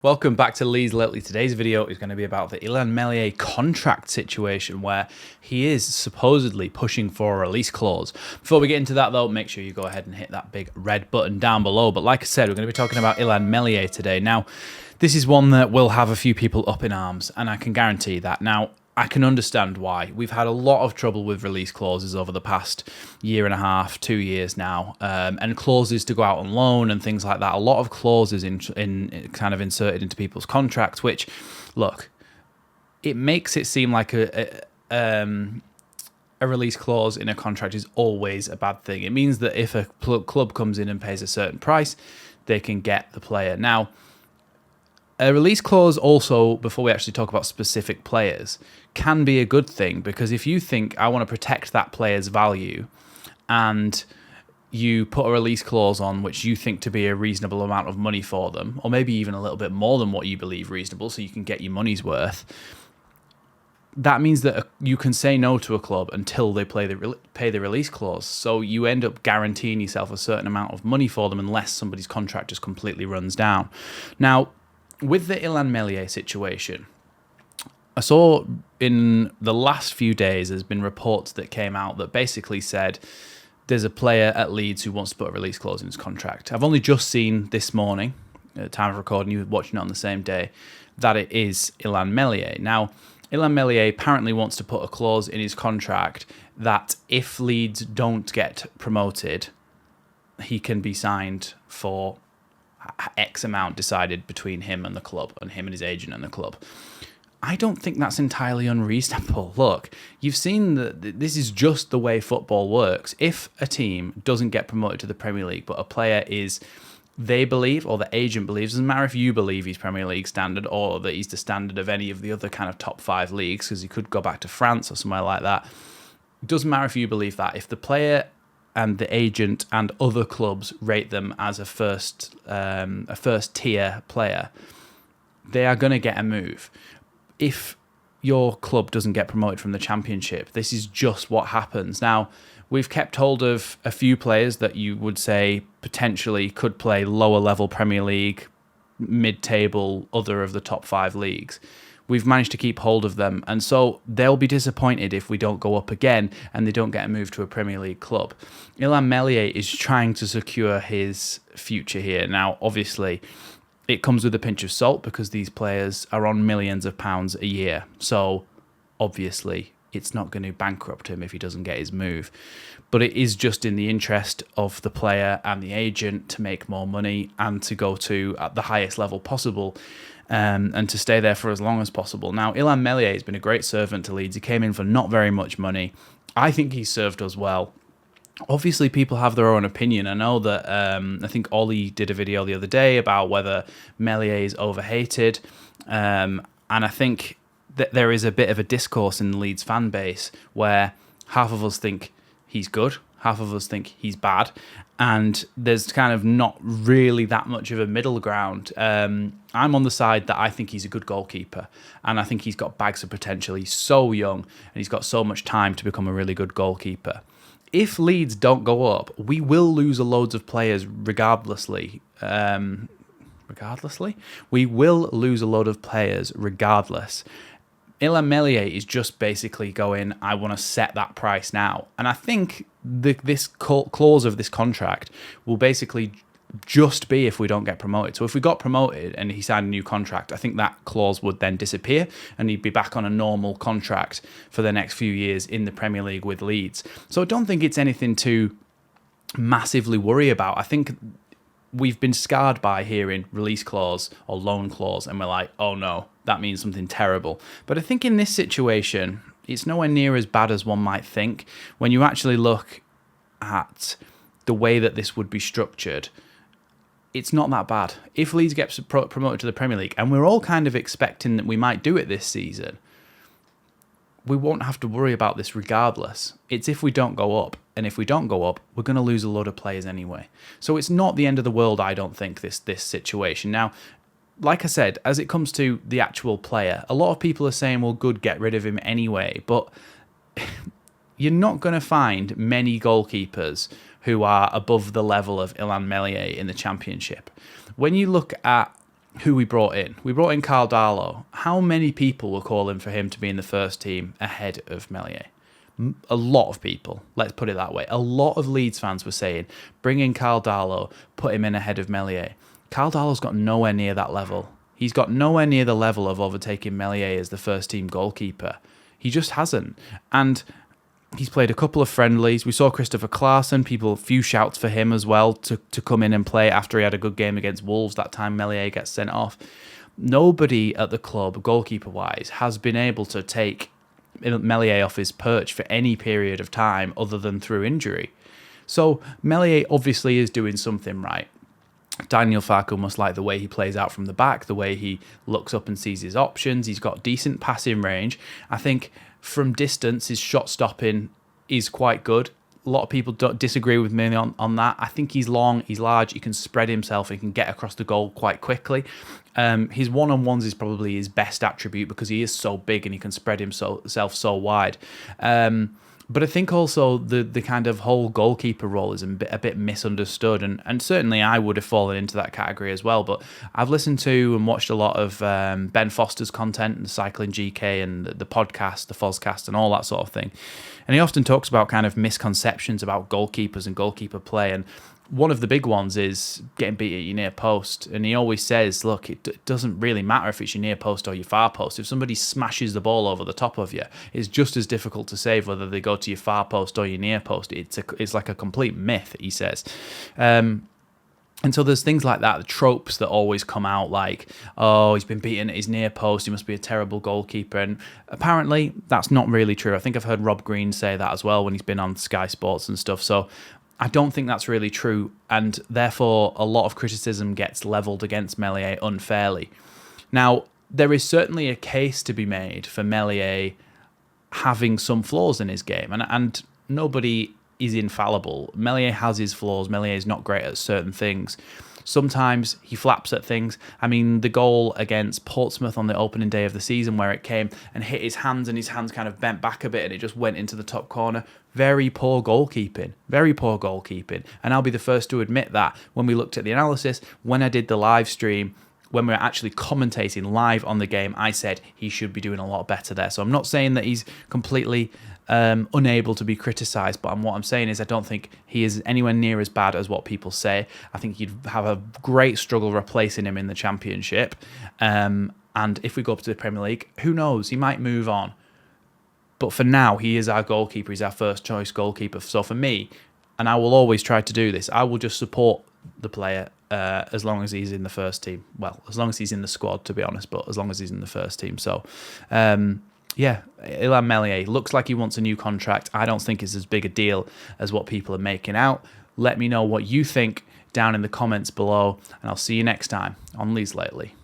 Welcome back to Leeds Lately. Today's video is going to be about the Illan Meslier contract situation where he is supposedly pushing for a release clause. Before we get into that though, make sure you go ahead and hit that big red button down below. But like I said, we're going to be talking about Illan Meslier today. Now, this is one that will have a few people up in arms, and I can guarantee that. Now, I can understand why. We've had a lot of trouble with release clauses over the past year and a half, 2 years now, and clauses to go out on loan and things like that. A lot of clauses in kind of inserted into people's contracts, which, look, it makes it seem like a release clause in a contract is always a bad thing. It means that if a club comes in and pays a certain price, they can get the player. Now, a release clause also, before we actually talk about specific players, can be a good thing, because if you think I want to protect that player's value and you put a release clause on which you think to be a reasonable amount of money for them, or maybe even a little bit more than what you believe reasonable so you can get your money's worth, that means that you can say no to a club until they pay the release clause. So you end up guaranteeing yourself a certain amount of money for them unless somebody's contract just completely runs down. Now, with the Illan Meslier situation, I saw in the last few days there's been reports that came out that basically said there's a player at Leeds who wants to put a release clause in his contract. I've only just seen this morning, at the time of recording, you were watching it on the same day, that it is Illan Meslier. Now, Illan Meslier apparently wants to put a clause in his contract that if Leeds don't get promoted, he can be signed for X amount decided between him and the club, and him and his agent and the club. I don't think that's entirely unreasonable. Look, you've seen that this is just the way football works. If a team doesn't get promoted to the Premier League, but a player is, they believe, or the agent believes, doesn't matter if you believe he's Premier League standard or that he's the standard of any of the other kind of top 5 leagues, because he could go back to France or somewhere like that. It doesn't matter if you believe that. If the player and the agent and other clubs rate them as a first tier player, they are going to get a move. If your club doesn't get promoted from the Championship, this is just what happens. Now, we've kept hold of a few players that you would say potentially could play lower level Premier League, mid-table, other of the top 5 leagues. We've managed to keep hold of them, and so they'll be disappointed if we don't go up again and they don't get a move to a Premier League club. Illan Meslier is trying to secure his future here. Now, obviously, it comes with a pinch of salt because these players are on millions of pounds a year. So, obviously, it's not going to bankrupt him if he doesn't get his move. But it is just in the interest of the player and the agent to make more money and to go to at the highest level possible. And to stay there for as long as possible. Now, Illan Meslier has been a great servant to Leeds. He came in for not very much money. I think he served us well. Obviously, people have their own opinion. I know that I think Ollie did a video the other day about whether Meslier is overhated. And I think that there is a bit of a discourse in the Leeds fan base where half of us think he's good, half of us think he's bad, and there's kind of not really that much of a middle ground. I'm on the side that I think he's a good goalkeeper, and I think he's got bags of potential. He's so young, and he's got so much time to become a really good goalkeeper. If Leeds don't go up, we will lose loads of players regardlessly. We will lose a load of players regardless. Illan Meslier is just basically going, I want to set that price now. And I think this clause of this contract will basically just be if we don't get promoted. So if we got promoted and he signed a new contract, I think that clause would then disappear and he'd be back on a normal contract for the next few years in the Premier League with Leeds. So I don't think it's anything to massively worry about. I think we've been scarred by hearing release clause or loan clause, and we're like, oh no, that means something terrible. But I think in this situation, it's nowhere near as bad as one might think. When you actually look at the way that this would be structured, it's not that bad. If Leeds gets promoted to the Premier League, and we're all kind of expecting that we might do it this season, we won't have to worry about this regardless. It's if we don't go up. And if we don't go up, we're going to lose a lot of players anyway. So it's not the end of the world, I don't think, this situation. Now, like I said, as it comes to the actual player, a lot of people are saying, well, good, get rid of him anyway. But you're not going to find many goalkeepers who are above the level of Illan Meslier in the Championship. When you look at who we brought in. We brought in Carl Darlow. How many people were calling for him to be in the first team ahead of Meslier? A lot of people, let's put it that way. A lot of Leeds fans were saying, bring in Carl Darlow, put him in ahead of Meslier. Carl Darlow's got nowhere near that level. He's got nowhere near the level of overtaking Meslier as the first team goalkeeper. He just hasn't. And he's played a couple of friendlies. We saw Christopher Clarkson, a few shouts for him as well to come in and play after he had a good game against Wolves. That time Meslier gets sent off. Nobody at the club, goalkeeper-wise, has been able to take Meslier off his perch for any period of time other than through injury. So Meslier obviously is doing something right. Daniel Farke must like the way he plays out from the back, the way he looks up and sees his options. He's got decent passing range. I think from distance, his shot stopping is quite good. A lot of people don't disagree with me on that. I think he's long, he's large, he can spread himself, he can get across the goal quite quickly. His one-on-ones is probably his best attribute because he is so big and he can spread himself so wide. But I think also the kind of whole goalkeeper role is a bit misunderstood, and certainly I would have fallen into that category as well. But I've listened to and watched a lot of Ben Foster's content, and the Cycling GK, and the podcast, the Fozcast, and all that sort of thing. And he often talks about kind of misconceptions about goalkeepers and goalkeeper play, and one of the big ones is getting beat at your near post. And he always says, look, it doesn't really matter if it's your near post or your far post. If somebody smashes the ball over the top of you, it's just as difficult to save whether they go to your far post or your near post. It's like a complete myth, he says. And so there's things like that, the tropes that always come out, like, oh, he's been beaten at his near post, he must be a terrible goalkeeper. And apparently that's not really true. I think I've heard Rob Green say that as well when he's been on Sky Sports and stuff. So I don't think that's really true, and therefore a lot of criticism gets levelled against Meslier unfairly. Now, there is certainly a case to be made for Meslier having some flaws in his game, and nobody is infallible. Meslier has his flaws. Meslier is not great at certain things. Sometimes he flaps at things. I mean, the goal against Portsmouth on the opening day of the season where it came and hit his hands, and his hands kind of bent back a bit and it just went into the top corner. Very poor goalkeeping. Very poor goalkeeping. And I'll be the first to admit that when we looked at the analysis, when I did the live stream, when we were actually commentating live on the game, I said he should be doing a lot better there. So I'm not saying that he's completely unable to be criticised, but what I'm saying is I don't think he is anywhere near as bad as what people say. I think you'd have a great struggle replacing him in the Championship. And if we go up to the Premier League, who knows? He might move on. But for now, he is our goalkeeper. He's our first choice goalkeeper. So for me, and I will always try to do this, I will just support the player as long as he's in the first team. Well, as long as he's in the squad, to be honest, but as long as he's in the first team. So, yeah, Illan Meslier looks like he wants a new contract. I don't think it's as big a deal as what people are making out. Let me know what you think down in the comments below, and I'll see you next time on Leeds Lately.